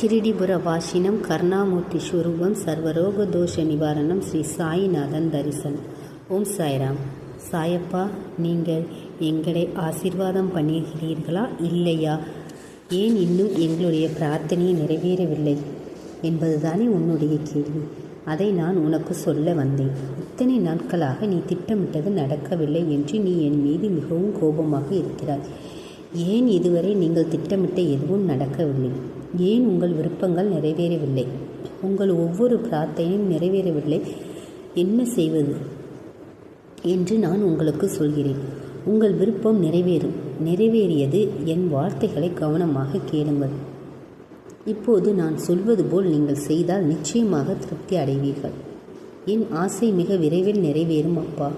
ಶಿರಡಿಪುರ ವಾಸಿನಂ கருணாமூர்த்தி ஸ்வரூபம் சர்வரோக தோஷ நிவாரணம் ஸ்ரீ சாய்நாதன் தரிசனம். ஓம் சாய்ராம். சாயப்பா, நீங்கள் எங்களை ஆசீர்வாதம் பண்ணுகிறீர்களா இல்லையா? ஏன் இன்னும் எங்களுடைய பிரார்த்தனை நிறைவேறவில்லை என்பதுதானே உன்னுடைய கேள்வி. அதை நான் உனக்கு சொல்ல வந்தேன். இத்தனை நாட்களாக நீ திட்டமிட்டது நடக்கவில்லை என்று நீ என் மீது மிகவும் கோபமாக இருக்கிறாய். ஏன் இதுவரை நீங்கள் திட்டமிட்ட எதுவும் நடக்கவில்லை? ஏன் உங்கள் விருப்பங்கள் நிறைவேறவில்லை? உங்கள் ஒவ்வொரு பிரார்த்தனையும் நிறைவேறவில்லை. என்ன செய்வது என்று நான் உங்களுக்கு சொல்கிறேன். உங்கள் விருப்பம் நிறைவேறியது. என் வார்த்தைகளை கவனமாக கேளுங்கள். இப்போது நான் சொல்வது போல் நீங்கள் செய்தால் நிச்சயமாக திருப்தி அடைவீர்கள். என் ஆசை மிக விரைவில் நிறைவேறும் அப்பா.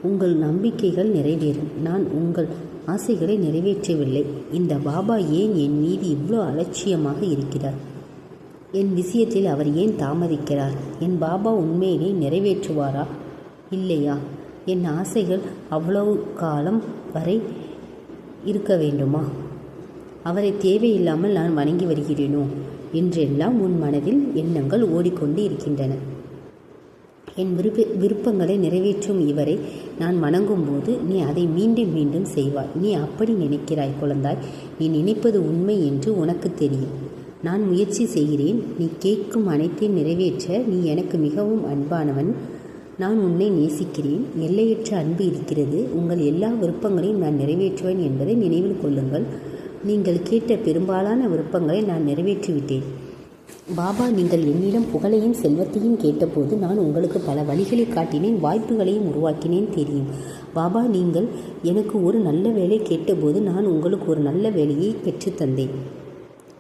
உங்கள் நம்பிக்கைகள் நிறைவேறும். நான் உங்கள் ஆசைகளை நிறைவேற்றவில்லை. இந்த பாபா ஏன் என் மீது இவ்வளோ அலட்சியமாக இருக்கிறார்? என் விஷயத்தில் அவர் ஏன் தாமதிக்கிறார்? என் பாபா உண்மையிலே நிறைவேற்றுவாரா இல்லையா? என் ஆசைகள் அவ்வளவு காலம் வரை இருக்க வேண்டுமா? அவரை தேவையில்லாமல் நான் வணங்கி வருகிறேனோ என்றெல்லாம் உன் மனதில் எண்ணங்கள் ஓடிக்கொண்டு இருக்கின்றன. என் விருப்பங்களை நிறைவேற்றும் இவரை நான் வணங்கும்போது நீ அதை மீண்டும் மீண்டும் செய்வாய். நீ அப்படி நினைக்கிறாய் குழந்தாய். நீ நினைப்பது உண்மை என்று உனக்கு தெரியும். நான் முயற்சி செய்கிறேன். நீ கேட்கும் அனைத்தையும் நிறைவேற்ற. நீ எனக்கு மிகவும் அன்பானவன். நான் உன்னை நேசிக்கிறேன். எல்லையற்ற அன்பு இருக்கிறது. உங்கள் எல்லா விருப்பங்களையும் நான் நிறைவேற்றுவேன் என்பதை நினைவில் கொள்ளுங்கள். நீங்கள் கேட்ட பெரும்பாலான விருப்பங்களை நான் நிறைவேற்றிவிட்டேன். பாபா, நீங்கள் என்னிடம் புகழையும் செல்வத்தையும் கேட்டபோது நான் உங்களுக்கு பல வழிகளை காட்டினேன், வாய்ப்புகளையும் உருவாக்கினேன் தெரியும். பாபா, நீங்கள் எனக்கு ஒரு நல்ல வேலை கேட்டபோது நான் உங்களுக்கு ஒரு நல்ல வேலையை பெற்றுத்தந்தேன்.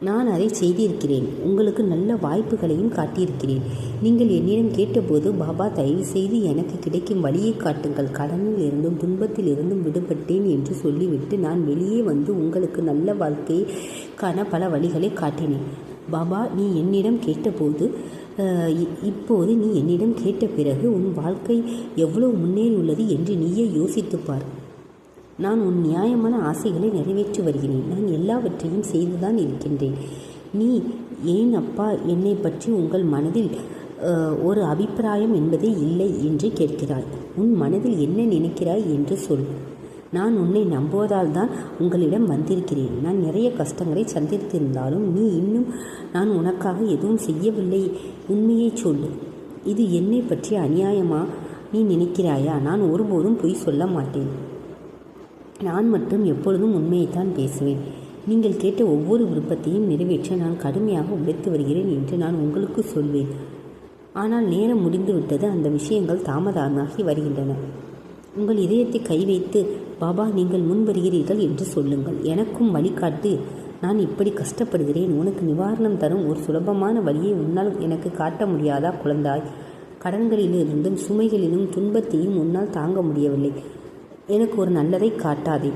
நான் அதை செய்திருக்கிறேன். உங்களுக்கு நல்ல வாய்ப்புகளையும் காட்டியிருக்கிறேன். நீங்கள் என்னிடம் கேட்டபோது, பாபா தயவு செய்து எனக்கு கிடைக்கும் வழியை காட்டுங்கள், கடனில் இருந்தும் துன்பத்தில் இருந்தும் விடுபட்டேன் என்று சொல்லிவிட்டு நான் வெளியே வந்து உங்களுக்கு நல்ல வாழ்க்கைக்கான பல வழிகளை காட்டினேன். பாபா, நீ என்னிடம் கேட்டபோது இப்போது நீ என்னிடம் கேட்ட பிறகு உன் வாழ்க்கை எவ்வளவு முன்னேறியுள்ளது என்று நீயே யோசித்துப்பார். நான் உன் நியாயமான ஆசைகளை நிறைவேற்றி வருகிறேன். நான் எல்லாவற்றையும் செய்துதான் இருக்கின்றேன். நீ ஏன் அப்பா என்னை பற்றி உங்கள் மனதில் ஒரு அபிப்பிராயம் என்பதே இல்லை என்று கேட்கிறாய். உன் மனதில் என்ன நினைக்கிறாய் என்று சொல். நான் உன்னை நம்புவதால் தான் உங்களிடம் வந்திருக்கிறேன். நான் நிறைய கஷ்டங்களை சந்தித்திருந்தாலும் நீ இன்னும் நான் உனக்காக எதுவும் செய்யவில்லை. உண்மையை சொல்லு. இது என்னை பற்றிய அநியாயமா நீ நினைக்கிறாயா? நான் ஒருபோதும் பொய் சொல்ல மாட்டேன். நான் மட்டும் எப்பொழுதும் உண்மையைத்தான் பேசுவேன். நீங்கள் கேட்ட ஒவ்வொரு விருப்பத்தையும் நிறைவேற்ற நான் கடுமையாக உழைத்து வருகிறேன் என்று நான் உங்களுக்கு சொல்வேன். ஆனால் நேரம் முடிந்துவிட்டது. அந்த விஷயங்கள் தாமதமாகி வருகின்றன. உங்கள் இதயத்தை கை வைத்து, பாபா நீங்கள் முன் வருகிறீர்கள் என்று சொல்லுங்கள். எனக்கும் வழிகாட்டு. நான் இப்படி கஷ்டப்படுகிறேன். உனக்கு நிவாரணம் தரும் ஒரு சுலபமான வழியை உன்னால் எனக்கு காட்ட முடியாதா குழந்தாய்? கடன்களிலிருந்தும் சுமைகளிலும் துன்பத்தையும் உன்னால் தாங்க முடியவில்லை. எனக்கு ஒரு நல்லதை காட்டாதே.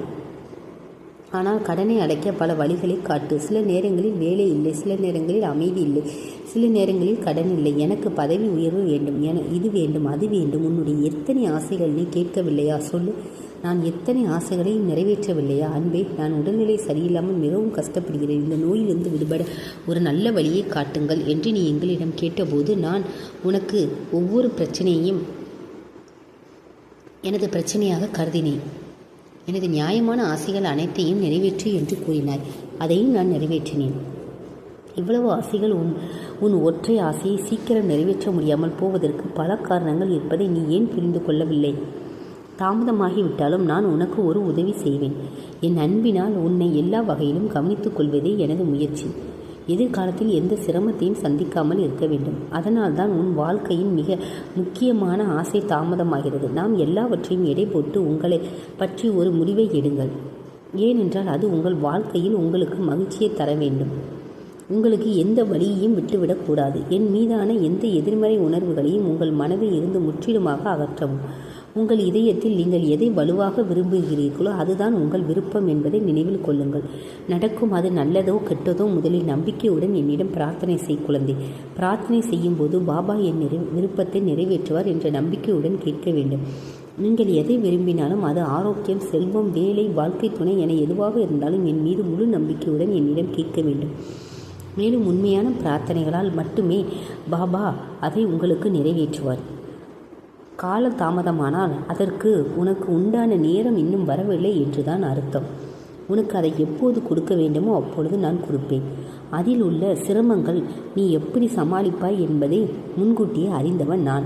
ஆனால் கடனை அடைக்க பல வழிகளை காட்டு. சில நேரங்களில் வேலை இல்லை, சில நேரங்களில் அமைதி இல்லை, சில நேரங்களில் கடன் இல்லை. எனக்கு பதவி உயர்வு வேண்டும், இது வேண்டும், அது வேண்டும். உன்னுடைய எத்தனை ஆசைகள் நீ கேட்கவில்லையா? சொல்லு. நான் எத்தனை ஆசைகளையும் நிறைவேற்றவில்லையா? அன்பே, நான் உடல்நிலை சரியில்லாமல் மிகவும் கஷ்டப்படுகிறேன். இந்த நோயிலிருந்து விடுபட ஒரு நல்ல வழியை காட்டுங்கள் என்று நீ எங்களிடம் கேட்டபோது நான் உனக்கு ஒவ்வொரு பிரச்சனையையும் எனது பிரச்சனையாக கருதினேன். எனது நியாயமான ஆசைகள் அனைத்தையும் நிறைவேற்று என்று கூறினாய். அதையும் நான் நிறைவேற்றினேன். இவ்வளவு ஆசைகள் உன் ஒற்றை ஆசையை சீக்கிரம் நிறைவேற்ற முடியாமல் போவதற்கு பல காரணங்கள் இருப்பதை நீ ஏன் புரிந்து கொள்ளவில்லை? தாமதமாகிவிட்டாலும் நான் உனக்கு ஒரு உதவி செய்வேன். என் அன்பினால் உன்னை எல்லா வகையிலும் கவனித்துக் கொள்வதே எனது முயற்சி. எதிர்காலத்தில் எந்த சிரமத்தையும் சந்திக்காமல் இருக்க வேண்டும். அதனால்தான் உன் வாழ்க்கையின் மிக முக்கியமான ஆசை தாமதமாகிறது. நாம் எல்லாவற்றையும் எடை போட்டு உங்களை பற்றி ஒரு முடிவை எடுங்கள். ஏனென்றால் அது உங்கள் வாழ்க்கையில் உங்களுக்கு மகிழ்ச்சியை தர வேண்டும். உங்களுக்கு எந்த வழியையும் விட்டுவிடக்கூடாது. என் மீதான எந்த எதிர்மறை உணர்வுகளையும் உங்கள் மனதில் இருந்து முற்றிலுமாக அகற்றவும். உங்கள் இதயத்தில் நீங்கள் எதை வலுவாக விரும்புகிறீர்களோ அதுதான் உங்கள் விருப்பம் என்பதை நினைவில் கொள்ளுங்கள். நடக்கும் அது நல்லதோ கெட்டதோ முதலில் நம்பிக்கையுடன் என்னிடம் பிரார்த்தனை செய் குழந்தை. பிரார்த்தனை செய்யும் போது பாபா என் விருப்பத்தை நிறைவேற்றுவார் என்ற நம்பிக்கையுடன் கேட்க வேண்டும். நீங்கள் எதை விரும்பினாலும் அது ஆரோக்கியம், செல்வம், வேலை, வாழ்க்கை துணை என எதுவாக இருந்தாலும் என் மீது முழு நம்பிக்கையுடன் என்னிடம் கேட்க வேண்டும். மேலும் உண்மையான பிரார்த்தனைகளால் மட்டுமே பாபா அதை உங்களுக்கு நிறைவேற்றுவார். கால தாமதமானால் அதற்கு உனக்கு உண்டான நேரம் இன்னும் வரவில்லை என்றுதான் அர்த்தம். உனக்கு அதை எப்போது கொடுக்க வேண்டுமோ அப்பொழுது நான் கொடுப்பேன். அதில் உள்ள சிரமங்கள் நீ எப்படி சமாளிப்பாய் என்பதை முன்கூட்டியே அறிந்தவன் நான்.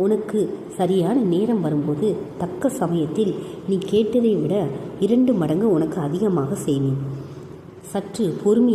உனக்கு சரியான நேரம் வரும்போது தக்க சமயத்தில் நீ கேட்டதை விட 2 மடங்கு உனக்கு அதிகமாக செய்வேன். சற்று பொறுமை